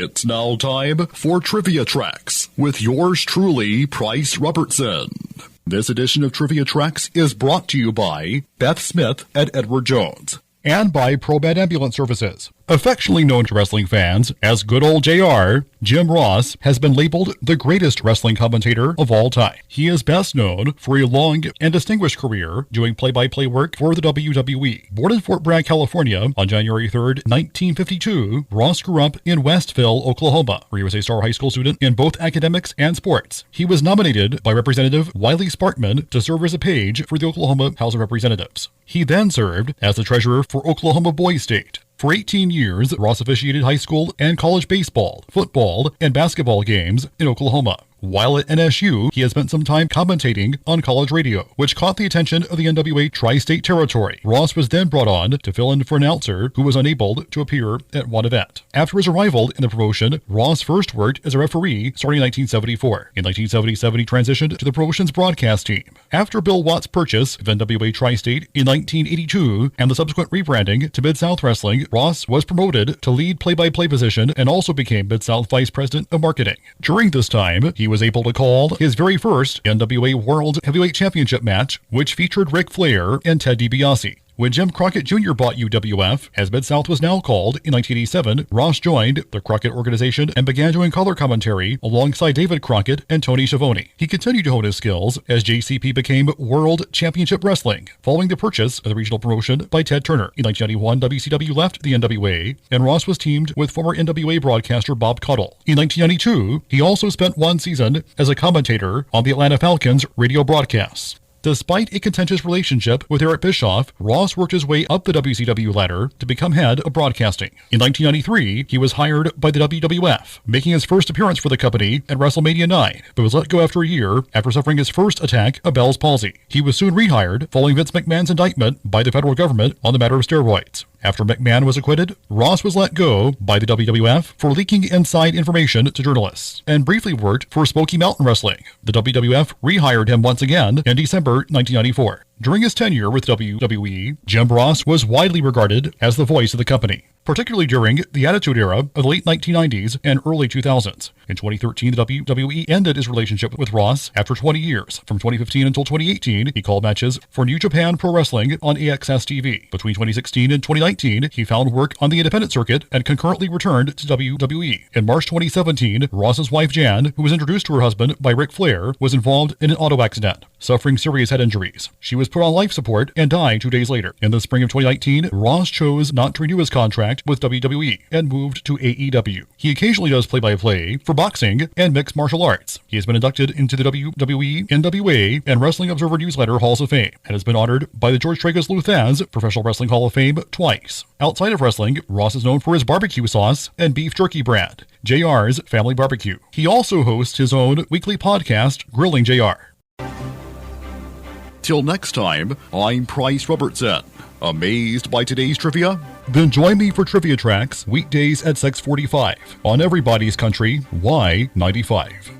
It's now time for Trivia Tracks with yours truly, Price Robertson. This edition of Trivia Tracks is brought to you by Beth Smith at Edward Jones and by ProMed Ambulance Services. Affectionately known to wrestling fans as Good Old JR, Jim Ross has been labeled the greatest wrestling commentator of all time. He is best known for a long and distinguished career doing play-by-play work for the WWE. Born in Fort Bragg, California on January 3rd, 1952, Ross grew up in Westville, Oklahoma, where he was a star high school student in both academics and sports. He was nominated by Representative Wiley Sparkman to serve as a page for the Oklahoma House of Representatives. He then served as the treasurer for Oklahoma Boys State. For 18 years, Ross officiated high school and college baseball, football, and basketball games in Oklahoma. While at NSU, he has spent some time commentating on college radio, which caught the attention of the NWA Tri-State Territory. Ross was then brought on to fill in for an announcer who was unable to appear at one event. After his arrival in the promotion, Ross first worked as a referee starting in 1974. In 1977, he transitioned to the promotion's broadcast team. After Bill Watt's purchase of NWA Tri-State in 1982 and the subsequent rebranding to Mid-South Wrestling, Ross was promoted to lead play-by-play position and also became Mid-South Vice President of Marketing. During this time, he was able to call his very first NWA World Heavyweight Championship match, which featured Ric Flair and Ted DiBiase. When Jim Crockett Jr. bought UWF, as Mid-South was now called, in 1987, Ross joined the Crockett organization and began doing color commentary alongside David Crockett and Tony Schiavone. He continued to hone his skills as JCP became World Championship Wrestling, following the purchase of the regional promotion by Ted Turner. In 1991, WCW left the NWA, and Ross was teamed with former NWA broadcaster Bob Cuttle. In 1992, he also spent one season as a commentator on the Atlanta Falcons radio broadcasts. Despite a contentious relationship with Eric Bischoff, Ross worked his way up the WCW ladder to become head of broadcasting. In 1993, he was hired by the WWF, making his first appearance for the company at WrestleMania 9, but was let go after a year after suffering his first attack of Bell's palsy. He was soon rehired following Vince McMahon's indictment by the federal government on the matter of steroids. After McMahon was acquitted, Ross was let go by the WWF for leaking inside information to journalists and briefly worked for Smoky Mountain Wrestling. The WWF rehired him once again in December 1994. During his tenure with WWE, Jim Ross was widely regarded as the voice of the company, particularly during the Attitude Era of the late 1990s and early 2000s. In 2013, the WWE ended his relationship with Ross after 20 years. From 2015 until 2018, he called matches for New Japan Pro Wrestling on AXS TV. Between 2016 and 2019, he found work on the independent circuit and concurrently returned to WWE. In March 2017, Ross's wife Jan, who was introduced to her husband by Ric Flair, was involved in an auto accident, suffering serious head injuries. She was put on life support and died 2 days later. In the spring of 2019, Ross chose not to renew his contract with WWE and moved to AEW. He occasionally does play-by-play for boxing and mixed martial arts. He has been inducted into the WWE, NWA, and Wrestling Observer Newsletter Halls of Fame and has been honored by the George Tragos Thesz Professional Wrestling Hall of Fame twice. Outside of wrestling, Ross is known for his barbecue sauce and beef jerky brand, JR's Family Barbecue. He also hosts his own weekly podcast, Grilling JR. Till next time, I'm Price Robertson. Amazed by today's trivia? Then join me for Trivia Tracks weekdays at 6:45 on Everybody's Country Y95.